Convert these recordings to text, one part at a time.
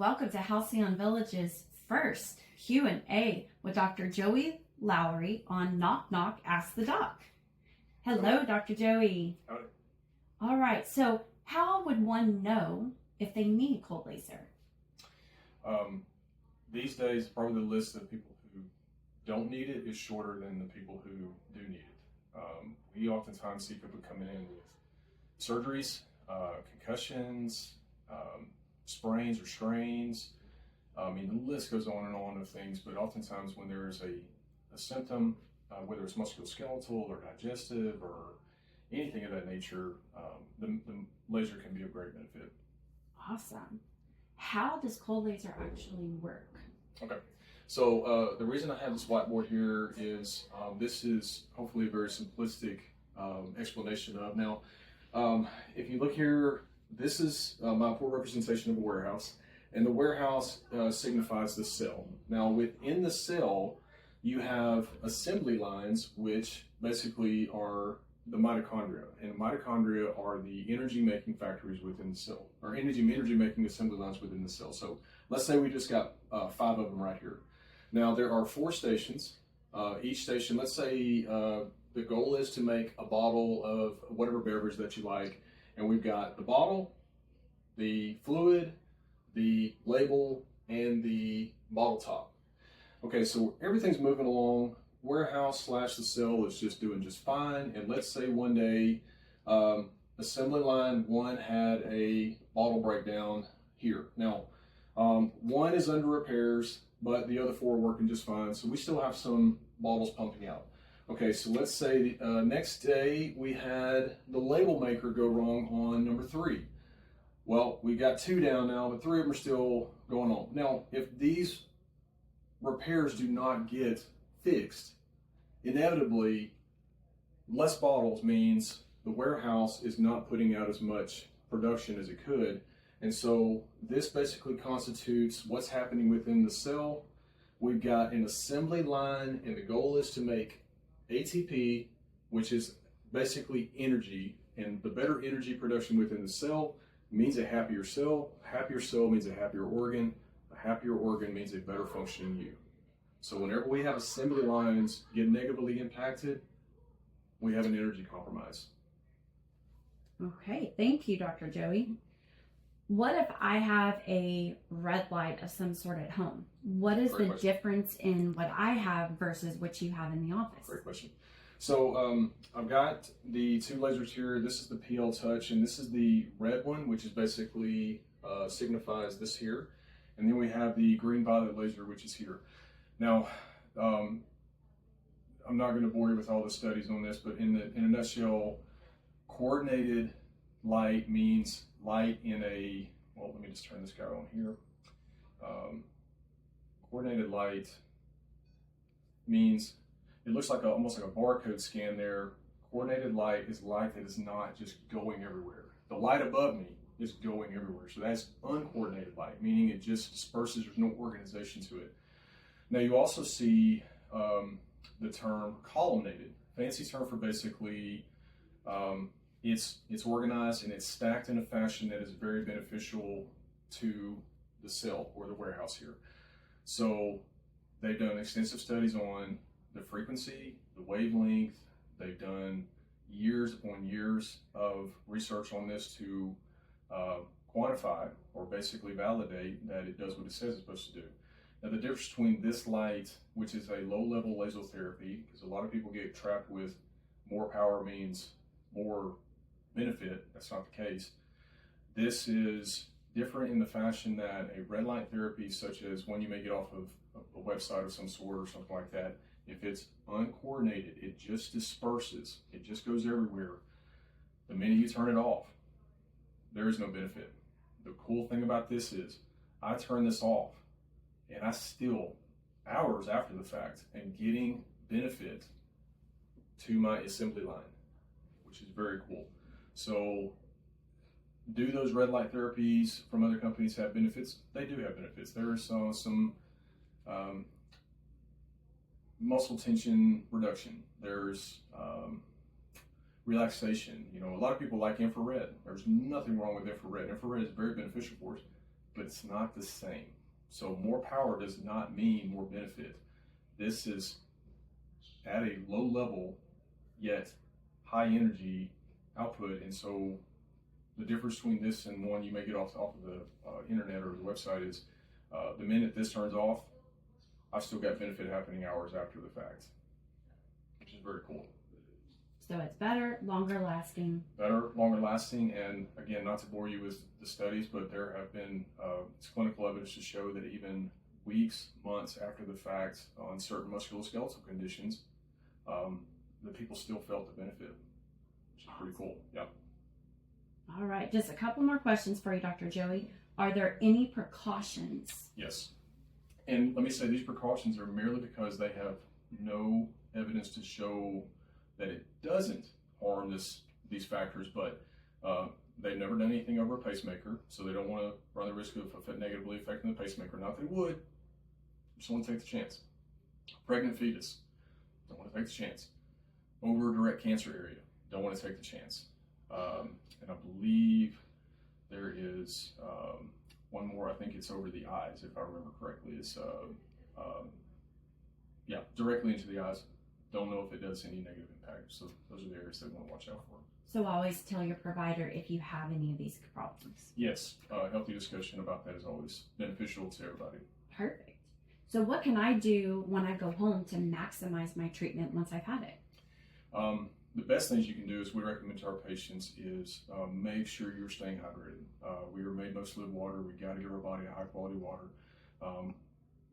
Welcome to Halcyon Village's first Q&A with Dr. Joey Lowry on Knock Knock Ask the Doc. Hello, Dr. Joey. Howdy. All right, so how would one know if they need cold laser? These days, probably the list of people who don't need it is shorter than the people who do need it. We oftentimes see people coming in with surgeries, concussions, sprains or strains. The list goes on and on of things, but oftentimes when there's a symptom, whether it's musculoskeletal or digestive or anything of that nature, the laser can be of great benefit. Awesome. How does cold laser actually work? Okay, so the reason I have this whiteboard here is this is hopefully a very simplistic explanation of. Now, if you look here, this is my poor representation of a warehouse, and the warehouse signifies the cell. Now, within the cell, you have assembly lines, which basically are the mitochondria, and mitochondria are the energy-making factories within the cell, or energy-making assembly lines within the cell. So let's say we just got 5 of them right here. Now, there are 4 stations. Each station, let's say the goal is to make a bottle of whatever beverage that you like, and we've got the bottle, the fluid, the label, and the bottle top. Okay, so everything's moving along. Warehouse / the cell is just doing just fine. And let's say one day, assembly line 1 had a bottle breakdown here. Now, 1 is under repairs, but the other 4 are working just fine. So we still have some bottles pumping out. Okay, so let's say next day we had the label maker go wrong on number 3. Well, we got 2 down now, but 3 of them are still going on. Now, if these repairs do not get fixed, inevitably less bottles means the warehouse is not putting out as much production as it could. And so this basically constitutes what's happening within the cell. We've got an assembly line, and the goal is to make ATP, which is basically energy, and the better energy production within the cell means a happier cell. Happier cell means a happier organ. A happier organ means a better functioning you. So whenever we have assembly lines get negatively impacted, we have an energy compromise. Okay, thank you, Dr. Joey. What if I have a red light of some sort at home? What is the difference in what I have versus what you have in the office? Great question. So I've got the 2 lasers here. This is the PL Touch, and this is the red one, which is basically signifies this here. And then we have the green violet laser, which is here. Now, I'm not going to bore you with all the studies on this, but in a nutshell, coordinated light means light in a, well, let me just turn this guy on here. Coordinated light means it looks like almost like a barcode scan there. Coordinated light is light that is not just going everywhere. The light above me is going everywhere. So that's uncoordinated light, meaning it just disperses, there's no organization to it. Now you also see the term columnated, fancy term for basically it's organized and it's stacked in a fashion that is very beneficial to the cell or the warehouse here. So they've done extensive studies on the frequency, the wavelength. They've done years upon years of research on this to quantify or basically validate that it does what it says it's supposed to do. Now, the difference between this light, which is a low-level laser therapy, because a lot of people get trapped with more power means more benefit. That's not the case. This is different in the fashion that a red light therapy, such as one you may get off of a website of some sort or something like that, if it's uncoordinated, it just disperses. It just goes everywhere. The minute you turn it off, there is no benefit. The cool thing about this is I turn this off, and I still, hours after the fact, am getting benefit to my assembly line, which is very cool. So do those red light therapies from other companies have benefits? They do have benefits. There is some muscle tension reduction. There's relaxation. A lot of people like infrared. There's nothing wrong with infrared. Infrared is very beneficial for us. but it's not the same. So more power does not mean more benefit. This is at a low level, yet high energy output. And so the difference between this and one you may get off of the internet or the website is the minute this turns off, I've still got benefit happening hours after the fact, which is very cool. So it's better, longer lasting. Better, longer lasting, and again, not to bore you with the studies, but there have been clinical evidence to show that even weeks, months after the fact on certain musculoskeletal conditions, the people still felt the benefit, which is pretty cool. Yeah. All right, just a couple more questions for you, Dr. Joey. Are there any precautions? Yes. And let me say these precautions are merely because they have no evidence to show that it doesn't harm these factors, but they've never done anything over a pacemaker, so they don't want to run the risk of negatively affecting the pacemaker. Not that it would, just want to take the chance. Pregnant fetus, don't want to take the chance. Over a direct cancer area, don't want to take the chance. And I believe there is one more, I think it's over the eyes, if I remember correctly. It's, directly into the eyes. Don't know if it does any negative impact. So those are the areas they want to watch out for. So always tell your provider if you have any of these problems. Yes, healthy discussion about that is always beneficial to everybody. Perfect. So what can I do when I go home to maximize my treatment once I've had it? The best things you can do is we recommend to our patients is make sure you're staying hydrated. We are made mostly of water. We got to give our body a high quality water.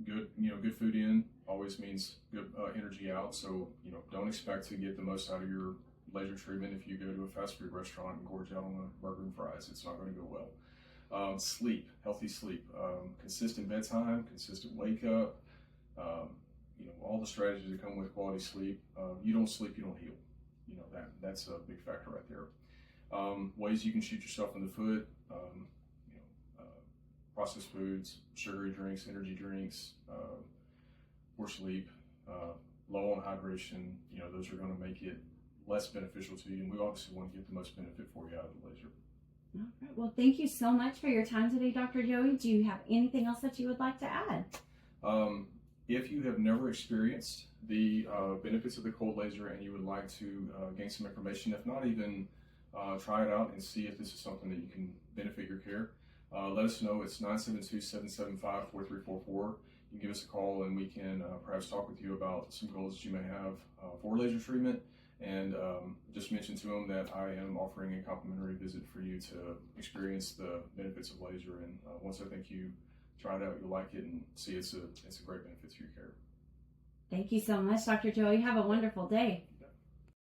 Good food in always means good energy out. So don't expect to get the most out of your leisure treatment if you go to a fast food restaurant and gorge out on a burger and fries. It's not going to go well. Sleep, healthy sleep, consistent bedtime, consistent wake up. All the strategies that come with quality sleep. You don't sleep, you don't heal. That's a big factor right there. Ways you can shoot yourself in the foot. Processed foods, sugary drinks, energy drinks, poor sleep, low on hydration, those are going to make it less beneficial to you. And we obviously want to get the most benefit for you out of the laser. All right. Well, thank you so much for your time today, Dr. Joey. Do you have anything else that you would like to add? If you have never experienced the benefits of the cold laser and you would like to gain some information, if not even try it out and see if this is something that you can benefit your care, let us know. It's 972-775-4344. You can give us a call and we can perhaps talk with you about some goals that you may have for laser treatment. And just mention to them that I am offering a complimentary visit for you to experience the benefits of laser. And once I think you try it out, you'll like it and see it's a great benefit to your care. Thank you so much, Dr. Joey. Have a wonderful day.